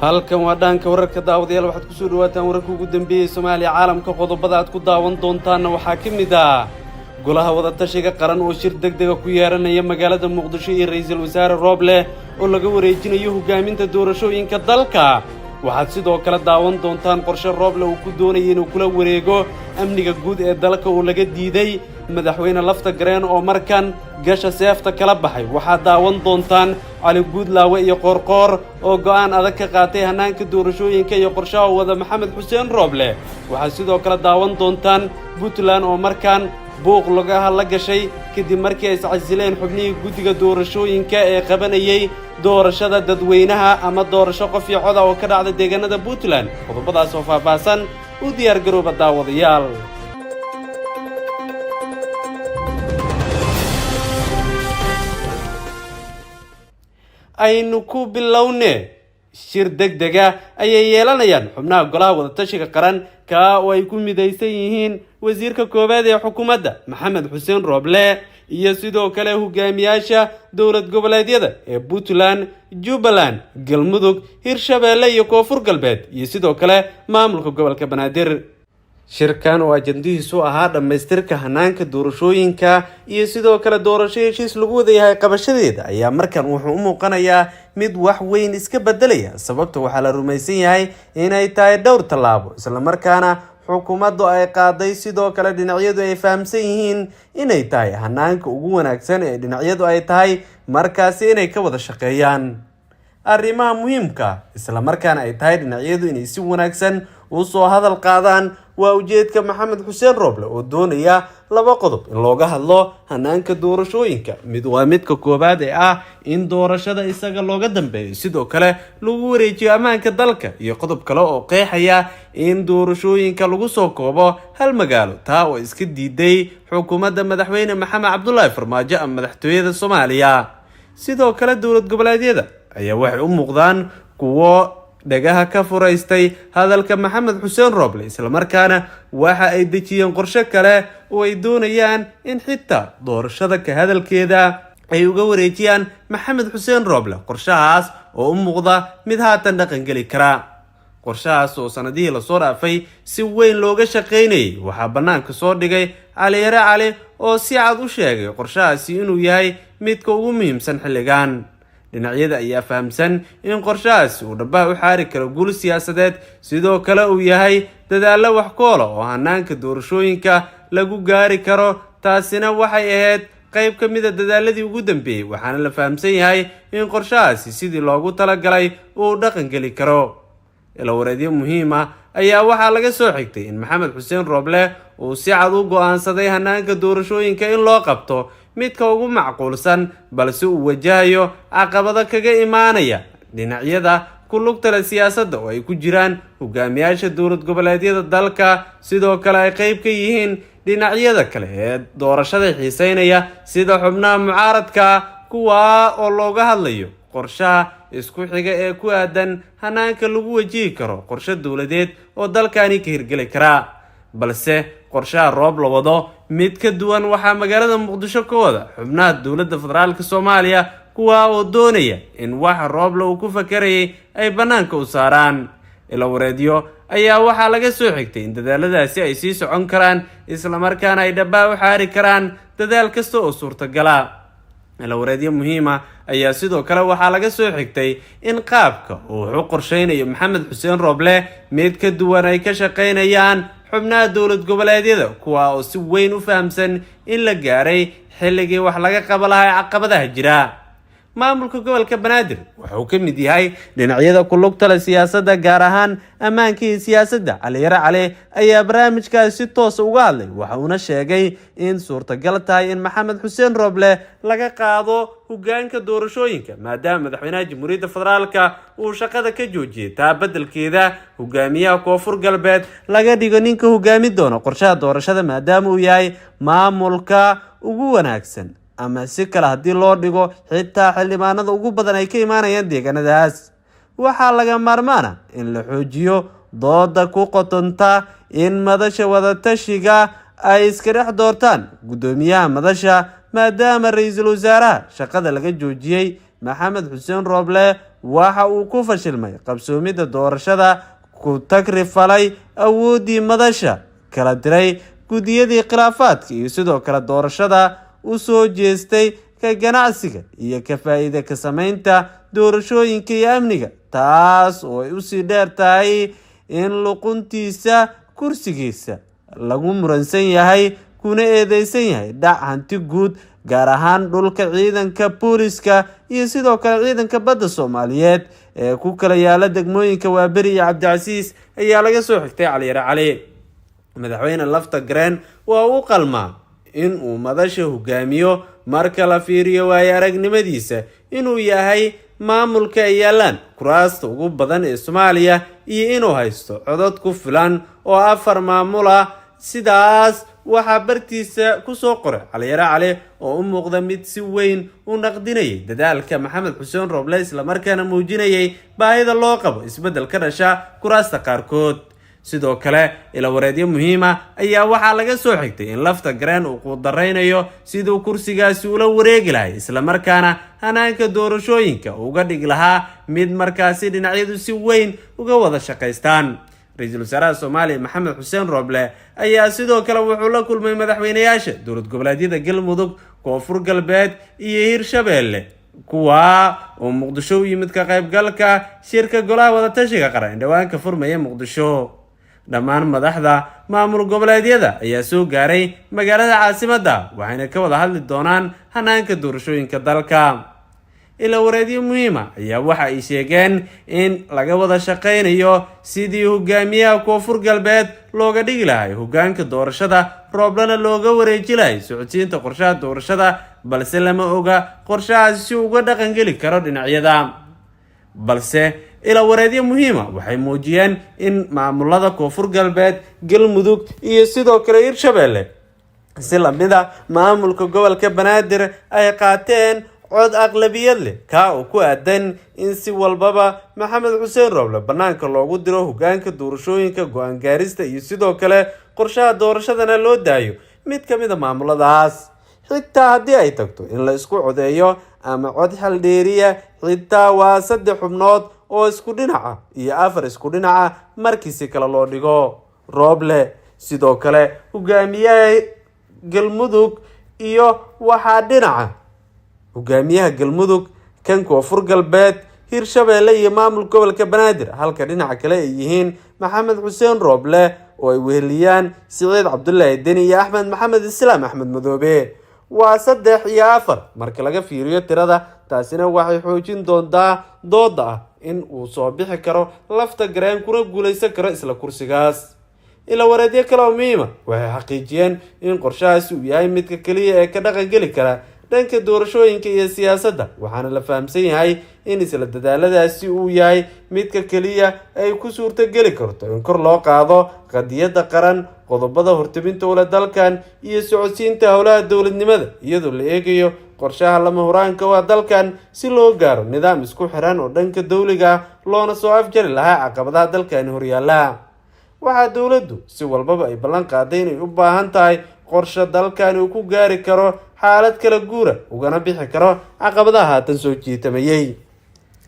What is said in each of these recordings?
halkan waa dhaanka wararka daawadayaal waxaad ku soo dhawaataan wararka ugu dambeeyay Soomaaliya caalamka qodobada aad ku daawan doontaan waxaa ka mid ah golaha wada tashiga qaran oo shir degdeg ah ku yeeranaya magaalada Muqdisho iyo ra'iisul wasaare Roble oo laga wareejinayo hogaaminta doorashooyinka dalka waxaad sidoo kale daawan doontaan qorshe Roble uu ku doonayo inuu kula wareego amniga guud ee dalka oo laga diiday madaxweyne lafta gareen oo markan gasha seefta kala baxay waxaad daawan doontaan cali guudlaawe iyo qorqor oo go'aan adag ka qaatay hanaanka doorashooyinka iyo qorshaha wada maxamed xuseen Roble waxaad sidoo kale daawan doontaan Puntland oo markan buuq laga la gashay kadib markii ay iscasileen xubnihii guddiga doorashooyinka ee qabanayay doorashada dadweynaha ama doorasho qof iyo cod oo ka dhacday deegaanada Puntland qodobadaas oo faahfaahsan u diyaar garooba daawadayaal aynu ku bilowne shir degdeg ah ayay yeelanayaan xubnaha golaha wada tashiga qaran ka oo ay ku midaysan yihiin wasiirka koowaad ee xukuumadda maxamed xuseen Roble iyo sidoo kale hogaamiyaasha dowlad goboleedyada ee Puntland, Jubbaland, Galmudug, Hirshabeelle iyo Koonfur Galbeed iyo sidoo kale maamulka gobolka Banaadir shirkan oo ajandihiisu ahaa dhamaystirka hanaanka doorashooyinka iyo sidoo kale doorasho heshiis lagu wadayahay qabashadeeda ayaa markan wuxuu u muuqanayaa mid wax weyn iska bedelaya sababta waxaa la rumaysan yahay inay tahay dhowr tallaabo isla markaana xukuumaddu ay qaaday sidoo kale dhinacyadu ay fahamsan yihiin inay tahay hanaanka ugu wanaagsan ee dhinacyadu ay tahay markaasi inay ka wada shaqeeyaan arrimaha muhiimka isla markaana ay tahay dhinacyadu inay si wanaagsan u soo hadal qaadaan waa ujeedka maxamed xuseen Roble oo doonaya laba qodob in looga hadlo hanaanka doorashooyinka mid waa midka koobaad ee ah in doorashada isaga looga dambeeyo sidoo kale lagu wareejiyo ammaanka dalka iyo qodob kale oo qeexaya in doorashooyinka lagu soo koobo hal magaalo taa oo iska diiday xukuumadda madaxweyne maxamed cabdullaahi farmaajo ama madaxtooyada Soomaaliya sidoo kale dowlad goboleedyada ayaa waxay u muuqdaan kuwo dhagaha ka furaystay hadalka maxamed xuseen Roble isla markaana waxa ay dejiyeen qorshe kale oo ay doonayaan in xitaa doorashada ka hadalkeeda ay uga wareejiyaan maxamed xuseen Roble qorshahaas oo u muuqda mid haatan dhaqan gali kara qorshahaas oo sanadihii la soo dhaafay si weyn looga shaqeynayay waxaa banaanka soo dhigay cali yare cali oo si cad u sheegay qorshahaasi inuu yahay midka ugu muhiimsan xilligan dhinacyada ayaa fahamsan in qorshahaasi uu dhabaha u xaari karo guul siyaasadeed sidoo kale uu yahay dadaalo wax koola oo hanaanka doorashooyinka lagu gaari karo taasina waxay ahayd qayb ka mid ah dadaaladii ugu dambeeyay waxaana la fahamsan yahay in qorshahaasi sidii loogu talagalay uu dhaqan gali karo ilawareedyo muhiim ah ayaa waxaa laga soo xigtay in maxamed xuseen Roble uu si cad u go'aansaday hanaanka doorashooyinka in loo qabto midka ugu macquulsan balse uu wajahayo caqabado kaga imaanaya dhinacyada ku lugta leh siyaasadda oo ay ku jiraan hogaamiyaasha dowlad goboleedyada dalka sidoo kale ay qayb ka yihiin dhinacyada kale ee doorashada xiiseynaya sida xubnaha mucaaradka kuwa oo looga hadlayo qorshaha isku xiga ee ku aadan hanaanka lagu wajihi karo qorshe dowladeed oo dalkani ka hirgeli kara balse qorshaha Roble wado mid ka duwan waxaa magaalada Muqdisho ka wada xubnaha dowladda federaalka Soomaaliya kuwa oo doonaya in waxa Roble uu ku fakarayay ay banaanka u saaraan ilawareedyo ayaa waxaa laga soo xigtay in dadaaladaasi ay sii socon karaan isla markaana ay dhabaha u xaari karaan dadaal kasta oo suurtagal ah ilawareedyo muhiim ah ayaa sidoo kale waxaa laga soo xigtay in qaabka uu u qorsheynayo maxamed xuseen Roble mid ka duwan ay ka shaqeynayaan xubnaha dowlad goboleedyada kuwa oo si weyn u fahamsan in la gaaray xilligii wax laga qaba lahaa caqabadaha jira maamulka gobolka Banaadir wuxuu ka mid yahay dhinacyada ku lugta leh siyaasadda gaar ahaan ammaanka iyo siyaasadda cali yare cali ayaa barnaamijkaas si toos uga hadlay waxa uuna sheegay in suurtagal tahay in maxamed xuseen Roble laga qaado hogaanka doorashooyinka maadaama madaxweynaha jamhuuriyadda federaalka uu shaqada ka joojiyay taa beddelkeeda hogaamiyaha Koonfur Galbeed laga dhigo ninka hogaami doona qorshaha doorashada maadaama uu yahay maamulka ugu wanaagsan ama si kale haddii loo dhigo xitaa xildhibaanada ugu badan ay ka imaanayaan deegaanadaas waxaa laga maarmaan ah in la xoojiyo dooda ku qotonta in madasha wada tashiga ay iska dhex doortaan gudoomiyaha madasha maadaama ra'iisul wasaaraha shaqada laga joojiyay maxamed xuseen Roble waxa uu ku fashilmay qabsoomidda doorashada, ku tagrifalay awoodii madasha, kala diray gudiyadii khilaafaadka iyo sidoo kale doorashada u soo jeestay ka ganacsiga iyo ka faa'iido ka samaynta doorashooyinka iyo amniga, taas oo ay usii dheer tahay in luquntiisa kursigiisa lagu muransan yahay kuna eedeysan yahay dhac hanti guud, gaar ahaan dhulka ciidanka booliska iyo sidoo kale ciidanka badda Soomaaliyeed ee ku kala yaala degmooyinka Waaberi iyo Cabdicasiis ayaa laga soo xigtay Cali Yare Cali. madaxweyne lafta gareen waa u qalmaa in uu madasha hogaamiyo marka la fiiriyo waayo aragnimadiisa inuu yahay maamulka ay yaalaan kuraasta ugu badan ee Soomaaliya iyo inuu haysto codad ku filan oo 4 maamul ah. sidaas waxaa bartiisa ku soo qoray Cali Yare Cali oo u muuqda mid si weyn u naqdinayay dadaalka Maxamed Xuseen Rooble, isla markaana muujinayay baahida loo qabo isbedel ka dhasha kuraasta qaarkood. sidoo kale ila wareedyo muhiim ah ayaa waxaa laga soo xigtay in lafta gareen uu ku dareynayo sidoo kursigaasi ula wareegi lahay, isla markaana hanaanka doorashooyinka uga dhig lahaa mid markaasi dhinacyadu si weyn uga wada shaqaystaan. Ra'iisul Wasaaraha Soomaaliya Maxamed Xuseen Rooble ayaa sidoo kale wuxuu la kulmay madaxweynayaasha dowlad goboleedyada Galmudug, Koonfur Galbeed iyo Hirshabelle, kuwa oo Muqdisho u yimid ka qaybgalka shirka golaha wada tashiga qaran dhawaan ka furmaya Muqdisho. dhammaan madaxda maamul goboleedyada ayaa soo gaaray magaalada caasimadda, waxayna ka wada hadli doonaan hanaanka doorashooyinka dalka. ila wareedyo muhiim ah ayaa waxa ay sheegeen in laga wada shaqeynayo sidii hogaamiyaha Koonfur Galbeed looga dhigi lahay hogaanka doorashada, Rooblena looga wareeji lahay socodsiinta qorshaha doorashada, balse lama oga qorshahaasi si uga dhaqan geli karo dhinacyada. balse ila wareedyo muhiim ah waxay muujiyeen in maamulada Koonfur Galbeed, Galmudug iyo sidoo kale Hirshabelle si lamida maamulka gobolka Banaadir ay qaateen cod aqlabiyad leh ka oo ku aadan in si walbaba Maxamed Xuseen Rooble banaanka loogu diro hogaanka doorashooyinka, go'aan gaarista iyo sidoo kale qorshaha doorashadana loo daayo mid ka mid ah maamuladaas. xitaa haddii ay tagto in la isku codeeyo ama cod xal dheeriya, xitaa waa 3 xubnood oo isku dhinaca iyo 4 isku dhinaca markiisi kala loo dhigo. Rooble sidoo kale hogaamiyaha Galmudug iyo waxaa dhinaca hogaamiyaha Galmudug, kan Koonfur Galbeed, Hirshabelle iyo maamul gobolka Banaadir, halka dhinaca kale ay yihiin Maxamed Xuseen Rooble oo ay weheliyaan Siciid Cabdullaahi Deni iyo Axmed Maxamed Islaam Axmed Madoobe. waa 3 iyo 4 marka laga fiiriyo tirada. taasina waxay xoojin doontaa dooda ah in uu soo bixi karo lafta gareen kuna guuleysan karo isla kursigaas. ila wareedyo kale oo muhiim ah waxay xaqiijiyeen in qorshahaasi uu yahay midka kaliya ee ka dhaqan geli kara dhanka doorashooyinka iyo siyaasadda, waxaana la fahamsan yahay in isla dadaaladaasi uu yahay midka kaliya ay ku suurto geli karto in kor loo qaado qadiyadda qaran, qodobada hortebinta ula dalkan iyo socodsiinta howlaha dowladnimada, iyadoo la eegayo qorshaha lama huraanka waa dalkan si loo gaaro nidaam isku xiran oo dhanka dawliga loona soo afjari lahaa caqabadaha dalkan horyaala. waxaa dowladdu si walbaba ay ballan qaaday inay u baahan tahay qorshe dalkan uu ku gaari karo xaalad kala guura ugana bixi karo caqabadaha haatan soo jiitamayay.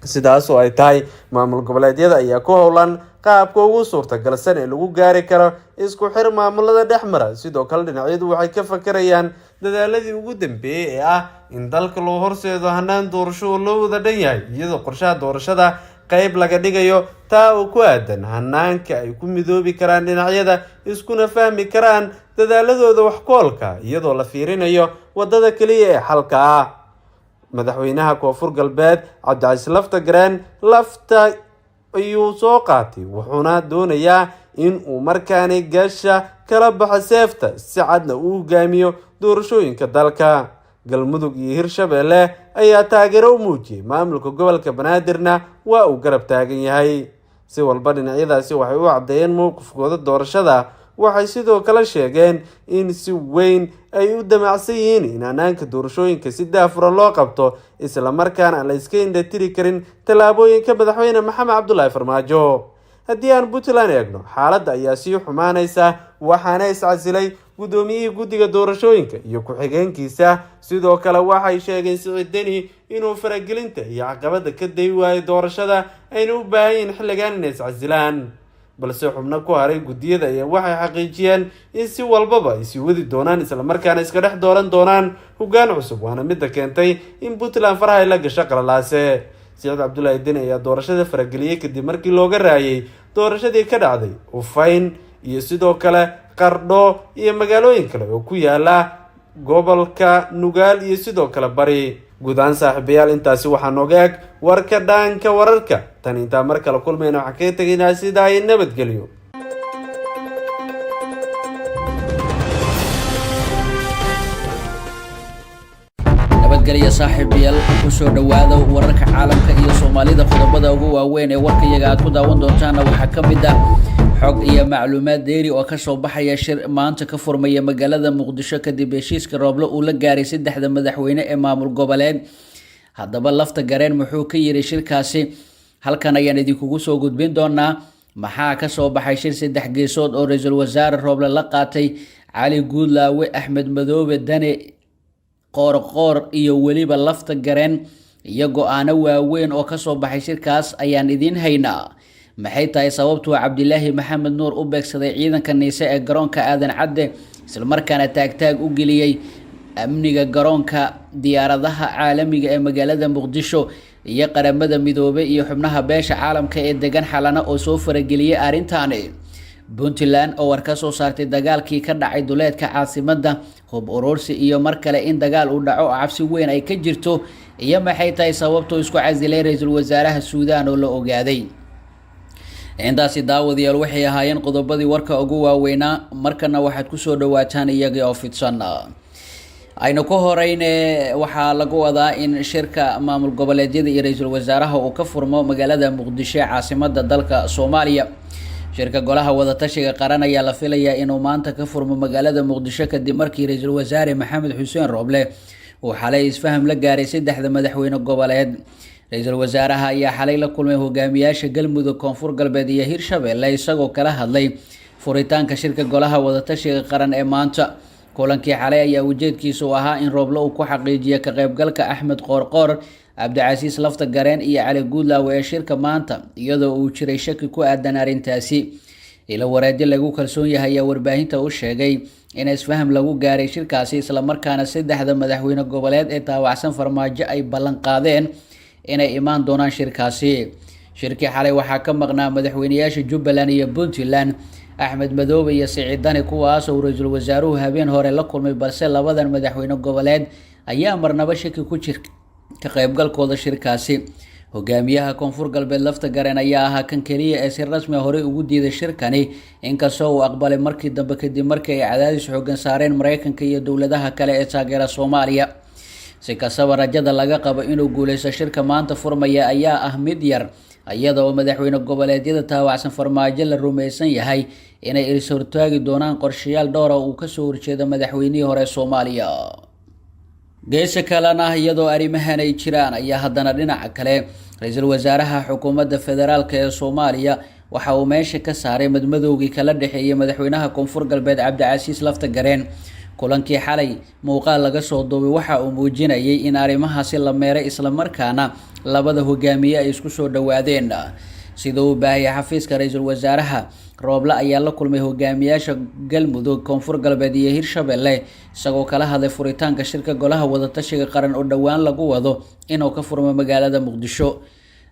sidaas oo ay tahay maamul goboleedyada ayaa ku howlan qaabka ugu suurtagalsan ee lagu gaari karo isku xir maamulada dhexmara. sidoo kale dhinacyadu waxay ka fakarayaan dadaaladii ugu dambeeyay ee ah in dalka loo horseedo hanaan doorasho oo loo wada dhan yahay, iyadoo qorshaha doorashada qayb laga dhigayo taa oo ku aadan hanaanka ay ku midoobi karaan dhinacyada, iskuna fahmi karaan dadaaladooda wax ku oolka, iyadoo la fiirinayo wadada kaliya ee xalka ah. madaxweynaha Koonfur Galbeed Cabdicasiis lafta gareen lafta ayuu soo qaatay, wuxuuna doonayaa in uu markaani gasha kala baxo seefta si cadna uu hogaamiyo doorashooyinka dalka. Galmudug iyo Hirshabelle ayaa taageero u muujiyay maamulka gobolka Banaadirna waa uu garab taagan yahay. si walba dhinacyadaasi waxay u cadeeyeen mowqifkooda doorashada. waxay sidoo kale sheegeen in si weyn ay u damacsan yihiin in hanaanka doorashooyinka si daahfuran loo qabto, isla markaana aan la iska indhatiri karin tallaabooyinka madaxweyne Maxamed Cabdullaahi Farmaajo. haddii aan Puntland eegno, xaaladda ayaa sii xumaanaysa, waxaana iscasilay gudoomiyihii guddiga doorashooyinka iyo ku-xigeenkiisa. sidoo kale waxay sheegeen Siciid Deni inuu faragelinta iyo caqabada ka day waayay doorashada ayna u baahan yihiin xilligan inay iscasilaan, balse xubno ku haray guddiyada ayaa waxay xaqiijiyeen in si walbaba ay sii wadi doonaan isla markaana iska dhex dooran doonaan hoggaan cusub, waana midda keentay in Puntland faraha ay la gasho qalalaase. Siciid Cabdullaahi Deni ayaa doorashada farageliyay kadib markii looga raayay doorashadii ka dhacday Ufayn iyo sidoo kale Qardho iyo magaalooyin kale oo ku yaala gobolka Nugaal iyo sidoo kale Bari. guud ahaan saaxiibayaal intaasi waxaa nooga eg warka dhaanka wararka. tan intaa mar kale kulmayna waxaan kaga tegaynaa sidaa iyo nabadgelyo. nabadgelyo saaxiibayaal, ku soo dhawaada wararka caalamka iyo Soomaalida. qodobada ugu waaweyn ee warkayaga aad ku daawan doontaan waxaa ka mid ah xog iyo macluumaad dheeri oo ka soo baxaya shir maanta ka furmaya magaalada Muqdisho kadib heshiiska Rooble uu la gaaray saddexda madaxweyne ee maamul goboleed. haddaba lafta gareen muxuu ka yiri shirkaasi? halkan ayaan idinkugu soo gudbin doonaa. maxaa ka soo baxay shir saddex geesood oo ra'iisul wasaare Rooble la qaatay Cali Guudlaawe, Axmed Madoobe, Dani Qoorqoor iyo weliba lafta gareen iyo go'aano waaweyn oo ka soo baxay shirkaas ayaan idin haynaa. maxay tahay sababtu Cabdilaahi Maxamed Nuur u beegsaday ciidanka Niise ee garoonka Aadan Cadde isla markaana taagtaag u geliyay amniga garoonka diyaaradaha caalamiga ee magaalada Muqdisho iyo qaramada midoobay iyo xubnaha beesha caalamka ee degan xalana oo soo farageliyay arrintaani. Puntland oo war ka soo saartay dagaalkii ka dhacay duleedka caasimadda, hub urursi iyo mar kale in dagaal uu dhaco cabsi weyn ay ka jirto, iyo maxay tahay sababtu isku casilay ra'iisul wasaaraha Suudaan oo la ogaaday. intaasi daawadayaal waxay ahaayeen qodobadii warka ugu waaweynaa. markana waxaad ku soo dhawaataan iyagii oo fidsan. aynu ku horeyne waxaa lagu wadaa in shirka maamul goboleedyada iyo ra'iisul wasaaraha uu ka furmo magaalada Muqdisho ee caasimadda dalka Soomaaliya. shirka golaha wadatashiga qaran ayaa la filayaa inuu maanta ka furmo magaalada Muqdisho kadib markii ra'iisul wasaare Maxamed Xuseen Rooble uu xalay isfaham la gaaray saddexda madaxweyne goboleed. ra'iisul wasaaraha ayaa xalay la kulmay hogaamiyaasha Galmudug, Koonfur Galbeed iyo Hirshabelle isagoo kala hadlay furitaanka shirka golaha wadatashiga qaran ee maanta. kulankii xalay ayaa ujeedkiisu ahaa in Rooble uu ku xaqiijiyo ka qaybgalka Axmed Qoorqoor, Cabdicasiis lafta gareen iyo Cali Guudlaawe ee shirka maanta, iyadoo uu jiray shaki ku aadan arrintaasi. ila wareedyo lagu kalsoon yahay ayaa warbaahinta u sheegay in isfaham lagu gaaray shirkaasi isla markaana saddexda madaxweyne goboleed ee taawacsan farmaajo ay ballan qaadeen inay imaan doonaan shirkaasi. shirkii xalay waxaa ka maqnaa madaxweynayaasha Jubbaland iyo Puntland, Axmed Madoobe iyo Siciid Deni, kuwaas oo ra'iisul wasaaruhu habeen hore la kulmay, balse labadan madaxweyne goboleed ayaa marnaba shaki ku jira ka qaybgalkooda shirkaasi. hogaamiyaha Koonfur Galbeed lafta gareen ayaa ahaa kan kaliya ee si rasmi ah hore ugu diiday shirkani, inkastoo uu aqbalay markii dambe kadib markii ay cadaadis xooggan saareen Mareykanka iyo dowladaha kale ee taageera Soomaaliya. si kastaba rajada laga qabo inuu guuleysto shirka maanta furmaya ayaa ah mid yar, iyada oo madaxweyne goboleedyada taawacsan farmaajo la rumaysan yahay inay is hortaagi doonaan qorshayaal dhowr ah uu ka soo horjeeda madaxweynihii hore Soomaaliya. geeska kalena iyadoo arrimahan ay jiraan ayaa haddana dhinaca kale ra'iisul wasaaraha xukuumadda federaalka ee Soomaaliya waxa uu meesha ka saaray madmadowgii kala dhaxeeyay madaxweynaha Koonfur Galbeed Cabdicasiis lafta gareen. kulankii xalay muuqaal laga soo duubay waxa uu muujinayay in arrimahaasi la meeray isla markaana labada hogaamiye ay isku soo dhawaadeen. sida uu baahiyay xafiiska ra'iisul wasaaraha, Rooble ayaa la kulmay hogaamiyaasha Galmudug, Koonfur Galbeed iyo Hirshabelle isagoo kala hadlay furitaanka shirka golaha wadatashiga qaran oo dhowaan lagu wado inuu ka furmo magaalada Muqdisho.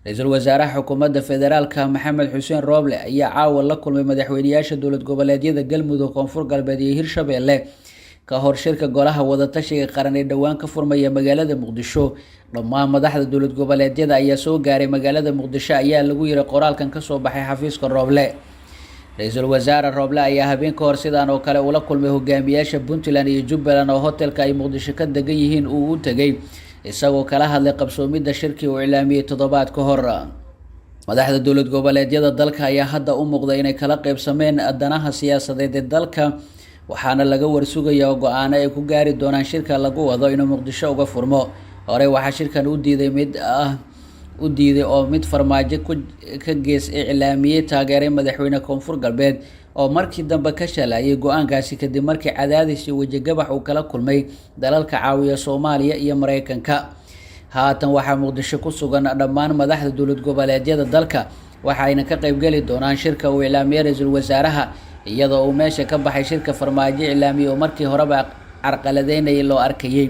ra'iisul wasaaraha xukuumadda federaalka Maxamed Xuseen Rooble ayaa caawa la kulmay madaxweynayaasha dowlad goboleedyada Galmudug, Koonfur Galbeed iyo Hirshabelle ka hor shirka golaha wadatashiga qaran ee dhowaan ka furmaya magaalada Muqdisho. dhammaan madaxda dowlad goboleedyada ayaa soo gaaray magaalada Muqdisho ayaa lagu yiri qoraalkan ka soo baxay xafiiska Rooble. ra'iisul wasaare Rooble ayaa habeen ka hor sidaan oo kale ula kulmay hogaamiyaasha Puntland iyo Jubbaland oo hotelka ay Muqdisho ka degan yihiin uu u tagay, isagoo kala hadlay qabsoomidda shirkii uu ilaamiyay toddobaad ka hor. madaxda dowlad goboleedyada dalka ayaa hadda u muuqda inay kala qaybsameen danaha siyaasadeed ee dalka, waxaana laga warsugayaa go'aano ay ku gaari doonaan shirka lagu wado inuu Muqdisho uga furmo. hore waxaa shirkan u diiday oo mid farmaajo ka gees iclaamiyay taageeray madaxweyne Koonfur Galbeed oo markii dambe ka shalayay go-aankaasi kadib markii cadaadis iyo wejigabax uu kala kulmay dalalka caawiya Soomaaliya iyo Mareykanka. haatan waxaa Muqdisho ku sugan dhammaan madaxda dowlad goboleedyada dalka waxayna ka qayb gali doonaan shirka uu ilaamiyay ra'iisul wasaaraha iyadoo uu meesha ka baxay shirka farmaajo ilaamiyay oo markii horeba carqaladeynay loo arkayay.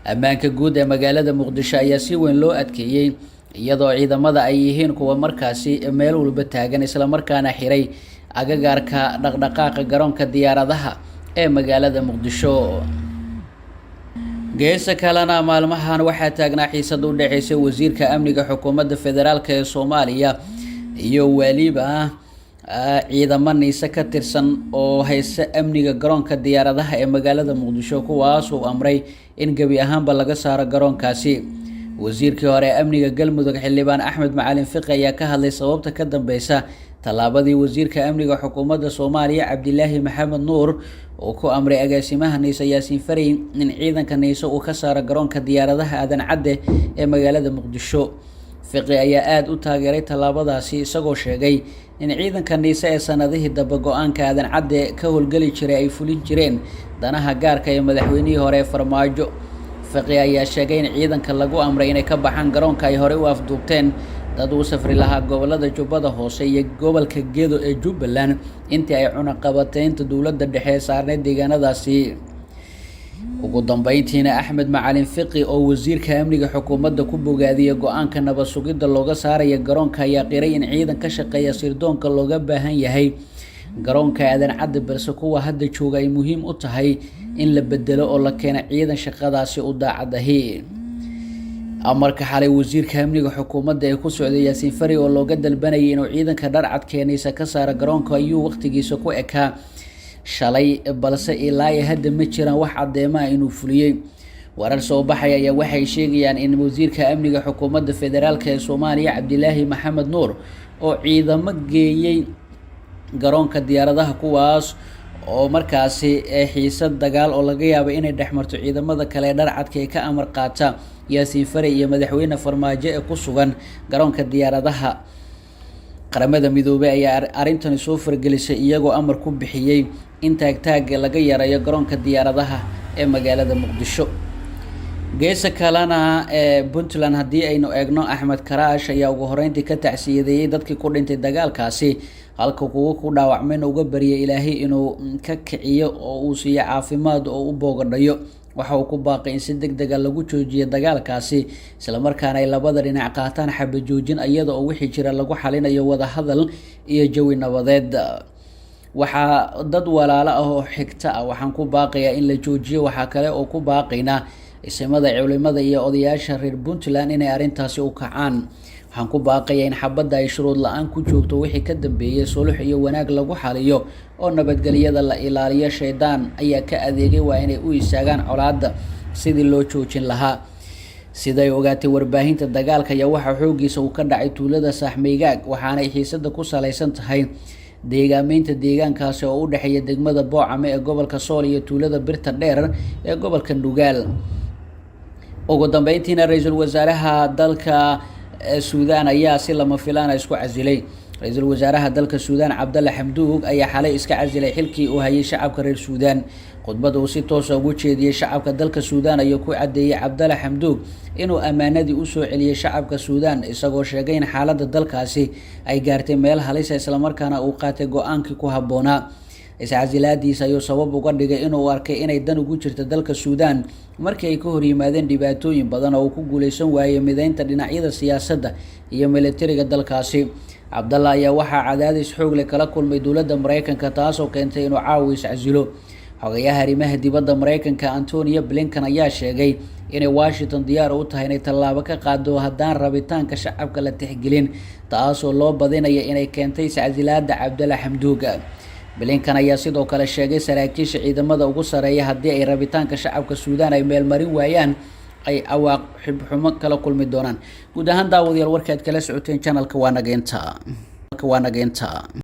ammaanka guud ee magaalada Muqdisho ayaa si weyn loo adkeeyay iyadoo ciidamada ay yihiin kuwa markaasi meel walba taagan isla markaana xiray agagaarka dhaqdhaqaaqa garoonka diyaaradaha ee magaalada Muqdisho. geesa kalena maalmahan waxaa taagnaa xiisad u dhaxaysay wasiirka amniga xukuumadda federaalka ee Soomaaliya iyo waliba ciidamo niise ka tirsan oo haysta amniga garoonka diyaaradaha ee magaalada Muqdisho kuwaas oo amray in gabi ahaanba laga saaro garoonkaasi. wasiirkii hore ee amniga Galmudug Xildhibaan Axmed Macalin Fiqi ayaa ka hadlay sababta ka dambeysa tallaabadii wasiirka amniga xukuumadda Soomaaliya Cabdilaahi Maxamed Nuur oo ku amray agaasimaha Niise Yaasiin Faray in ciidanka Niise uu ka saaro garoonka diyaaradaha Aadan Cadde ee magaalada Muqdisho. Fiqi ayaa aad u taageeray tallaabadaasi isagoo sheegay in ciidanka Niise ee sanadihii dambe go-aanka Aadan Cadde ka howlgali jiray ay fulin jireen danaha gaarka ee madaxweynihii hore ee Farmaajo. Fiqi ayaa sheegay in ciidanka lagu amray inay ka baxaan garoonka ay hore u afduubteen dad uu safri lahaa gobolada Jubbada Hoose iyo gobolka Gedo ee Jubbaland intii ay cunaqabateynta dowladda dhexe saarneyd deegaanadaasi. ugu dambeyntiina Axmed Macalin Fiqi oo wasiirka amniga xukuumadda ku bogaadiyay go-aanka nabad sugidda looga saarayo garoonka ayaa qiray in ciidan ka shaqeeya sirdoonka looga baahan yahay garoonka Aadan Cadde balse kuwa hadda jooga ay muhiim u tahay in la bedelo oo la keeno ciidan shaqadaasi u daacadahi. amarka xalay wasiirka amniga xukuumadda ee ku socday Yaasiin Faray oo looga dalbanayay inuu ciidanka dharcad keenaysa ka saaro garoonka ayuu waqtigiisa ku ekaa shalay balse ilaa hadda ma jiraan wax cadeemo ah inuu fuliyay. warar soo baxay ayaa waxay sheegayaan in wasiirka amniga xukuumadda federaalka ee Soomaaliya Cabdilaahi Maxamed Nuur oo ciidamo geeyay garoonka diyaaradaha kuwaas oo markaasi xiisad dagaal oo laga yaabo inay dhexmarto ciidamada kale ee dharcadka ee ka amar qaata Yaasiin Faray iyo madaxweyne Farmaajo ee ku sugan garoonka diyaaradaha. qaramada midoobay ayaa arrintan soo fargelisay iyagoo amar ku bixiyay in taagtaag laga yareeyo garoonka diyaaradaha ee magaalada Muqdisho. geesa kalena Puntland haddii aynu eegno Axmed Karaash ayaa ugu horeyntii ka tacsiyadeeyay dadkii ku dhintay dagaalkaasi halka kuwa ku dhaawacmayna uga bariyay Ilaahay inuu ka kiciyo oo uu siiyo caafimaad oo u boogadhayo. waxa uu ku baaqay in si degdeg ah lagu joojiyo dagaalkaasi isla markaana ay labada dhinac qaataan xabad joojin iyada oo wixii jira lagu xalinayo wada hadal iyo jawi nabadeed. waxaa dad walaalo ah oo xigta ah waxaan ku baaqayaa in la joojiyo. waxaa kale oo ku baaqaynaa isimada culimada iyo odayaasha reer Puntland inay arrintaasi u kacaan. waxaan ku baaqayaa in xabadda ay shuruud la-aan ku joogto wixii ka dambeeyay sulux iyo wanaag lagu xaliyo oo nabadgelyada la ilaaliyo. shaydaan ayaa ka adeegay waa inay u istaagaan colaadda sidii loo joojin lahaa. siday ogaatay warbaahinta dagaalka ayaa waxaa xoogiisa uu ka dhacay tuulada Saaxmeygaag waxaana ay xiisada ku salaysan tahay deegaameynta deegaankaasi oo u dhexeeya degmada Boocame ee gobolka Sool iyo tuulada Birta Dheer ee gobolka Nugaal. ugu dambeyntiina ra'iisul wasaaraha dalka Suudaan ayaa si lama filaan ah isku casilay. ra'iisul wasaaraha dalka Suudaan Cabdalla Xamduug ayaa xalay iska casilay xilkii uu hayay shacabka reer Suudaan. khudbada uu si toos ah ugu jeediyay shacabka dalka Suudaan ayuu ku cadeeyay Cabdalla Xamduug inuu amaanadii u soo celiyay shacabka Suudaan isagoo sheegay in xaaladda dalkaasi ay gaartay meel halis ah isla markaana uu qaatay go'aankii ku habboonaa. iscasilaadiisa ayuu sabab uga dhigay inuu arkay inay dan ugu jirto dalka Suudaan markii ay ka hor yimaadeen dhibaatooyin badan oo uu ku guuleysan waayay mideynta dhinacyada siyaasadda iyo militariga dalkaasi. Cabdalla ayaa waxaa cadaadis xoog leh kala kulmay dowladda Mareykanka taasoo keentay inuu caawi iscasilo. xogayaha arrimaha dibadda Mareykanka Antony Blinken ayaa sheegay inay Washington diyaar u tahay inay tallaabo ka qaado haddaan rabitaanka shacabka la tixgelin taasoo loo badinaya inay keentay iscasilaadda Cabdalla Xamduug. Blinken ayaa sidoo kale sheegay saraakiisha ciidamada ugu sareeya haddii ay rabitaanka shacabka Suudaan ay meel marin waayaan ay awaaqib xumo kala kulmi doonaan. guud ahaan daawadayaal warkaad kala socoteen channelka waa nageenta